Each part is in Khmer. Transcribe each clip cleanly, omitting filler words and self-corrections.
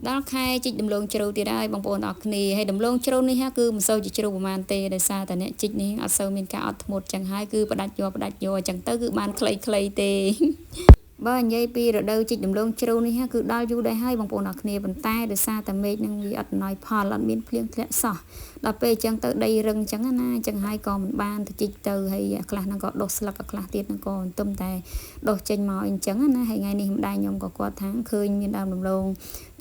ដល់ខែជីកដំឡូងជ្រៅទៀតហើយបងប្អូនអរគ្នាហើយដំឡូងជ្រៅនេះគឺមិនសូវជាជ្រៅប្រហែលទេដោយសារតែអ្នកជីកនេះអត់សូវមានការអត់ធ្មត់ចឹងហើយគឺផ្ដាច់យកចឹងទៅគឺបានខ្លីៗទេបើនិយាយពីរដូវជីកដំឡូងជ្រៅនេះគឺដល់យូរដែរហើយបងប្អូនអរគ្នាប៉ុន្តែដោយសារតែមេឃនឹងវាអត់អំណោយផលអត់មានភ្លៀងធ្លាក់សោះដល់ពេលចឹងទៅដីរឹងចឹងណាចឹងហើយក៏មិនបានទៅជីកទៅហើយខ្លះហ្នឹងក៏ដុះស្លឹកខ្លះទៀតហ្នឹងក៏មិនទុំតែដុះចេញមកអញ្ចឹងណាហើយថ្ងៃនេះម្ដាយខ្ញុំក៏គាត់ថាឃើញមានដើមដំឡូង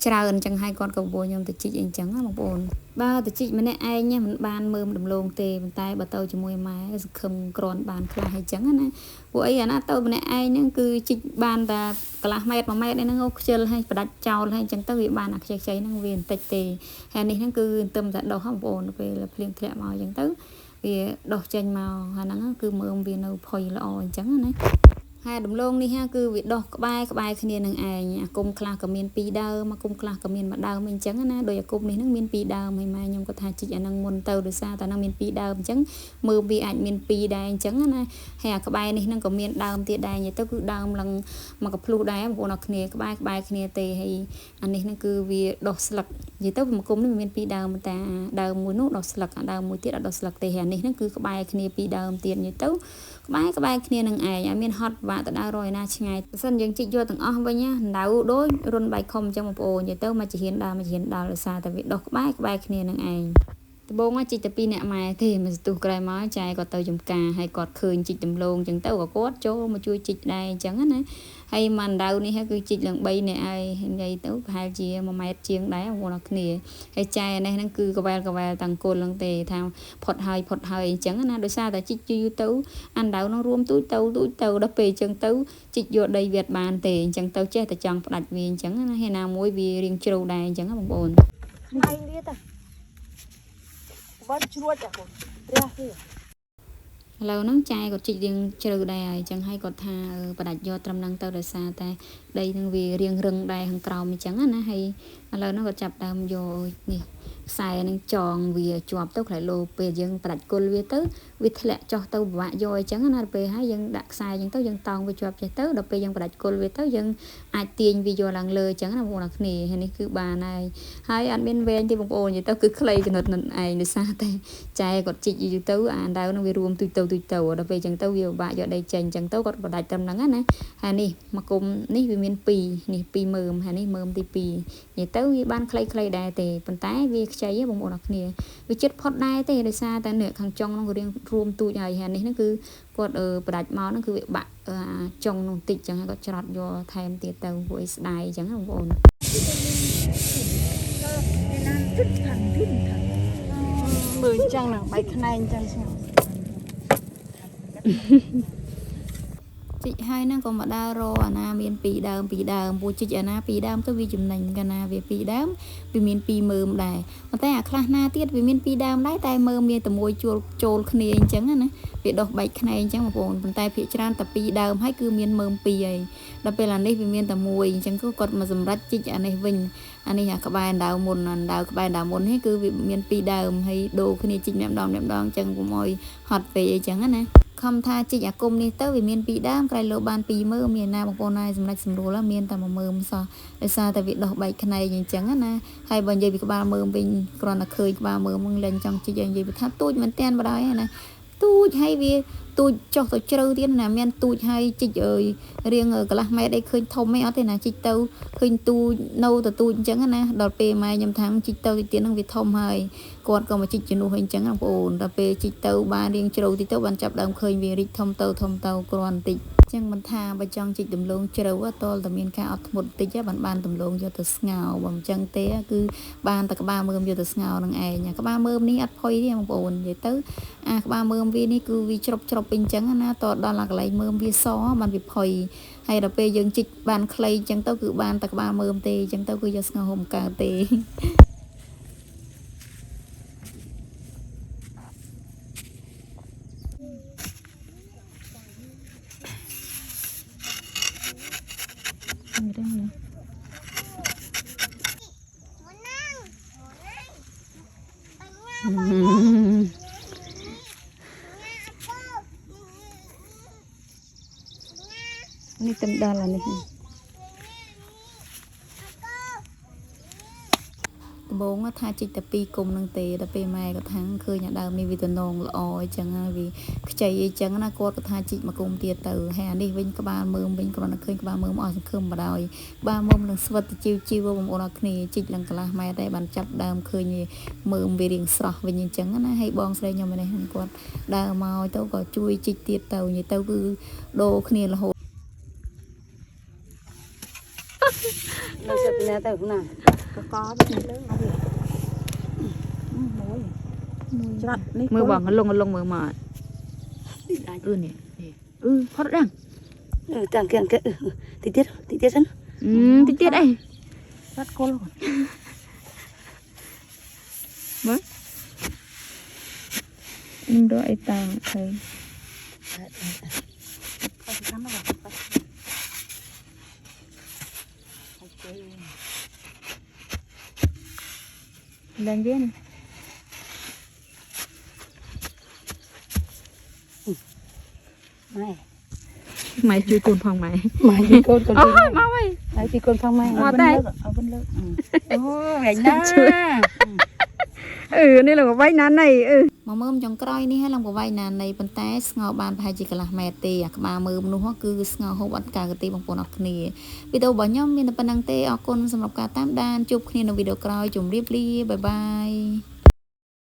ច្រើនអញ្ចឹងហើយគាត់ក៏បួខ្ញុំទៅជីកអីចឹងណាបងប្អូនបើទៅជីកម្នាក់ឯងមិនបានមើមដំឡូងទេប៉ុន្តែបើទៅជាមួយម៉ែសង្ឃឹមគ្រាន់បានខ្លះអញ្ចឹងណាពួកអីអាណាទៅម្នាក់ឯងហ្នឹងគឺជីកបានតែកន្លះម៉ែត្រ1ម៉ែត្រហ្នឹងខ្ជិលហើយផ្ដាច់ចោលហើយអញ្ចឹងទៅវាបានអាខ្ចីហ្នឹងវាបន្តិចទេហើយនេះហ្នឹងគឺទឹមតែដុះបងប្អូនពេលភ្លៀងធ្លាក់មកអញ្ចឹងទៅវាដុះចេញមកហើយហ្នឹងគឺមើមវានៅផុយល្អអញ្ចឹងណាហើយដំឡូងនេះគឺវាដុះក្បែរគ្នានឹងឯងអាគុំខ្លះក៏មាន2ដើមអាគុំខ្លះក៏មាន1ដើមអញ្ចឹងណាដោយអាគុំនេះនឹងមាន2ដើមហើយម៉ែខ្ញុំក៏ថាជីកអានឹងមុនទៅដោយសារតែនឹងមាន2ដើមអញ្ចឹងមើលវាអាចមាន2ដែរអញ្ចឹងណាហើយអាក្បែរនេះនឹងក៏មានដើមទៀតដែរនិយាយទៅគឺដើមឡើងមកកភ្លុះដែរបងប្អូនអរគ្នាក្បែរគ្នាទេហើយអានេះនឹងគឺវាដុះស្លឹកនិយាយទៅមួយគុំនេះមាន2ដើមតែដើមមួយនោះដុះស្លឹកអាដើមមួយទៀតអត់ដុះស្លឹកទេហើយអានេះនឹងគឺក្បែរគ្នា2ដើមទៀតនិយាយទៅក្បែរគ្នានឹងឯងឲ្យមានហត់បាក់ទៅដើររយណាឆ្ងាយបើសិនយើងជីកយកទាំងអស់វិញណាដៅដូចរុនបៃខុំអញ្ចឹងបងប្អូននិយាយទៅមកជាហ៊ានដើរដោយសារតែវាដុះក្បែរគ្នានឹងឯងដំបងជីកតែ2នាក់ម៉ែទេមិនស្ទុះក្រែមកចែគាត់ទៅចំការហើយគាត់ឃើញជីកដំឡូងអញ្ចឹងទៅក៏គាត់ចូលមកជួយជីកដែរអញ្ចឹងណាហើយមិនដៅនេះគឺជីកឡើង3នាក់ហើយនិយាយទៅប្រហែលជា1ម៉ែត្រជាងដែរបងប្អូនអរគ្នាហើយចែនេះហ្នឹងគឺកវែលតាំងគល់ឡើងទេថាផុតហើយអញ្ចឹងណាដោយសារតែជីកយូរទៅអានដៅនឹងរួមទូចទៅដល់ពេលអញ្ចឹងទៅជីកយកដីវាអត់បានទេអញ្ចឹងទៅចេះតែចង់ផ្ដាច់វាអញ្ចឹងណាហើយណាមួយវារៀងជ្រៅដែរអញ្ចឹងណាបងប្អូនថ្ងៃនេះទៅបាត់ជ្រួចអាកូនរះទេឥឡូវហ្នឹងចែគាត់ជីករៀងជ្រៅដែរហើយអញ្ចឹងហើយគាត់ថាផ្ដាច់យកត្រឹមហ្នឹងទៅដោយសារតែដីហ្នឹងវារៀងរឹងដែរខាងក្រោមអញ្ចឹងណាហើយឥឡូវហ្នឹងគាត់ចាប់ដើមយកនេះខ្សែនឹងចងវាជាប់ទៅខ្លាយលោពេលយើងផ្ដាច់គល់វាទៅវាធ្លាក់ចុះទៅពិបាកយកអញ្ចឹងណាពេលហើយយើងដាក់ខ្សែអញ្ចឹងទៅយើងតោងវាជាប់ចេះទៅដល់ពេលយើងផ្ដាច់គល់វាទៅយើងអាចទាញវាយកឡើងលើអញ្ចឹងណាបងប្អូនគ្នាហើយនេះគឺបានហើយអត់មានវែងទេបងប្អូននិយាយទៅគឺខ្លីចំណុចនឹងឯងដោយសារតែចែគាត់ជីកយូរទៅអាដៅនឹងវារួមទូចទៅដល់ពេលអញ្ចឹងទៅវាពិបាកយកដីចេញអញ្ចឹងទៅគាត់បដាច់ត្រឹមហ្នឹងណាហើយនេះមកគុំនេះវាមាន2នេះ2មើមហើយនេះមើមទី2និយាយទៅវាបានខ្លីដែរទេប៉ុន្តែវាខ្ចីបងប្អូនអរគ្នាវាចិត្តផុតដែរទេដោយសារតែនៅខាងចុងនោះរៀងរួមទូចហើយនេះហ្នឹងគឺគាត់ផ្ដាច់មកហ្នឹងគឺវាបាក់ចុងនោះតិចអញ្ចឹងគាត់ច្រត់យកថែមទៀតទៅពួកឯស្ដាយអញ្ចឹងបងប្អូនមើលអញ្ចឹងហ្នឹងបែកខ្នែងអញ្ចឹងស្ងោជីកហើយហ្នឹងក៏មកដើររអាណាមាន2ដើមពូជីកអាណា2ដើមទៅវាចំណេញកាលណាវា2ដើមវាមាន2មើមដែរប៉ុន្តែអាខ្លះណាទៀតវាមាន2ដើមដែរតែមើមមានតែមួយចូលគ្នាអញ្ចឹងណាវាដុះបែកខ្នែងអញ្ចឹងបងប្អូនប៉ុន្តែភាគច្រើនតែ2ដើមហើយគឺមានមើម2ហើយដល់ពេលអានេះវាមានតែមួយអញ្ចឹងគាត់មកសម្រេចជីកអានេះវិញអានេះអាក្បែរដើមមុនក្បែរដើមមុននេះគឺវាមាន2ដើមហើយដូរគ្នាជីកម្ដងអញ្ចឹងកុំឲ្យហត់ពេកអីចឹងណាខំថាជីកអាគុំនេះទៅវាមាន2ដើមក្រៃលោបាន2មើមមានណាបងប្អូនណាសម្រាប់ស្រួលមានតែ1មើមសោះដោយសារតែវាដោះបែកខ្នែងអញ្ចឹងណាហើយបើនិយាយពីក្បាលមើមវិញគ្រាន់តែឃើញក្បាលមើមនឹងលែងចង់ជីកនិយាយថាទូចមែនតើបដ ாய் ណាទូចហើយវាទូចចុះទៅជ្រៅទៀតណាមានទូចហើយជីកអើយរៀងកន្លះម៉ែត្រអីឃើញធំអីអត់ទេណាជីកទៅឃើញទូចនៅទៅទូចអញ្ចឹងណាដល់ពេលម៉ែខ្ញុំថាជីកទៅទៀតនឹងវាធំហើយគាត់ក៏មកជីកជំនួសអីអញ្ចឹងបងប្អូនដល់ពេលជីកទៅបានរៀងជ្រៅតិចទៅបានចាប់ដើមឃើញវារីកធំទៅគ្រាន់តិចចឹងមិនថាបើចង់ជីកដំឡូងជ្រៅតលតែមានការអត់ធ្មត់តិចបានដំឡូងយកទៅស្ងោរបើមិនចឹងទេគឺបានតែក្បាលមើមយកទៅស្ងោរនឹងឯងក្បាលមើមនេះអត់ផុយទេបងប្អូននិយាយទៅអាក្បាលមើមវានេះគឺវាជ្រប់ពេញចឹងណាតដល់អាកន្លែងមើមវាសបានវាផុយហើយដល់ពេលយើងជីកបានខ្លីចឹងទៅគឺបានតែក្បាលមើមទេចឹងទៅគឺយកស្ងោរហុំកើតទេនេះទំដល់អានេះ ដំបងថាជីកតែ2គុំនឹងទេដល់ពេលម៉ែក៏ថាឃើញអាដើមនេះវាទំនងល្អអញ្ចឹងហើយវាខ្ចីអីចឹងណាគាត់ក៏ថាជីកមកគុំទៀតទៅហើយអានេះវិញក្បាលមើមវិញគ្រាន់តែឃើញក្បាលមើមអស់សង្ឃឹមបដ ாய் ក្បាលមើមនឹងស្វិតទៅជីវបងប្អូនអរគ្នាជីកឡើងកន្លះម៉ែតែបានចាប់ដើមឃើញមើមវារៀងស្រស់វិញអញ្ចឹងណាហើយបងស្រីខ្ញុំនេះគាត់ដើរមកទៅក៏ជួយជីកទៀតទៅនិយាយទៅគឺដូរគ្នារហូត nó sẽ từ nhà tới cũng nào có cái gì lớn ở đây chặt lấy มือบอกกันลงมือมานี่พอดัง càng càng cái tí tiết sẵn ติดไอ้ rất cô luôn มั้ยนึงด้วยไอ้ตาใคร lên viên mày chui cồn phòng mày mày côn côn mau ơi mày chui côn phong mày ở bên lớp ô ngày na នេះឡើងវាយណាននេះមកមើមចុងក្រោយនេះហើយឡើងវាយណាននេះប៉ុន្តែស្ងោបានប្រហែលជាកន្លះម៉ែត្រទេអាក្បាលមើមនោះគឺស្ងោហូបអត់ការទេបងប្អូនអរគ្នាវីដេអូរបស់ខ្ញុំមានតែប៉ុណ្្នឹងទេអរគុណសម្រាប់ការតាមដានជួបគ្នានៅវីដេអូក្រោយជម្រាបលាបាយបាយ